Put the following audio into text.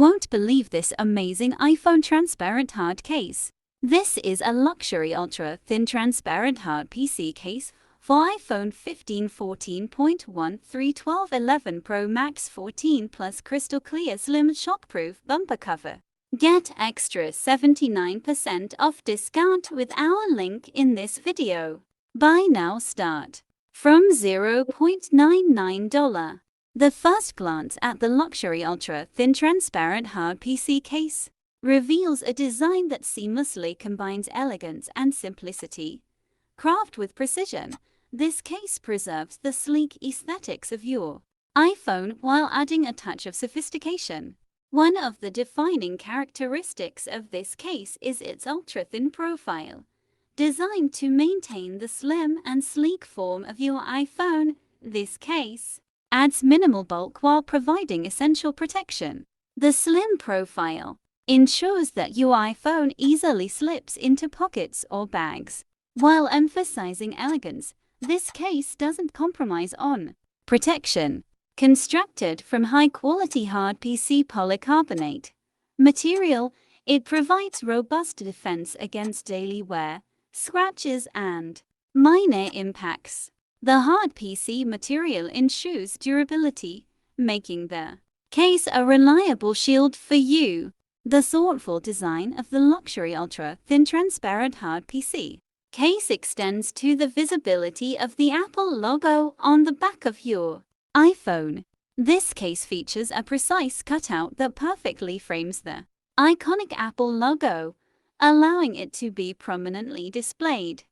won't believe this amazing iPhone transparent hard case. This is a luxury ultra-thin transparent hard PC case for iPhone 15, 14.1, 3, 12, 11 Pro Max 14 Plus crystal clear slim shockproof bumper cover. Get extra 79% off discount with our link in this video. Buy now start from $0.99. The first glance at the luxury ultra-thin transparent hard PC case reveals a design that seamlessly combines elegance and simplicity. Crafted with precision, this case preserves the sleek aesthetics of your iPhone while adding a touch of sophistication. One of the defining characteristics of this case is its ultra-thin profile. Designed to maintain the slim and sleek form of your iPhone, this case adds minimal bulk while providing essential protection. The slim profile ensures that your iPhone easily slips into pockets or bags. While emphasizing elegance, this case doesn't compromise on protection. Constructed from high-quality hard PC polycarbonate material, it provides robust defense against daily wear, scratches, and minor impacts. The hard PC material ensures durability, making the case a reliable shield for you. The thoughtful design of the luxury ultra-thin transparent hard PC case extends to the visibility of the Apple logo on the back of your iPhone. This case features a precise cutout that perfectly frames the iconic Apple logo, allowing it to be prominently displayed.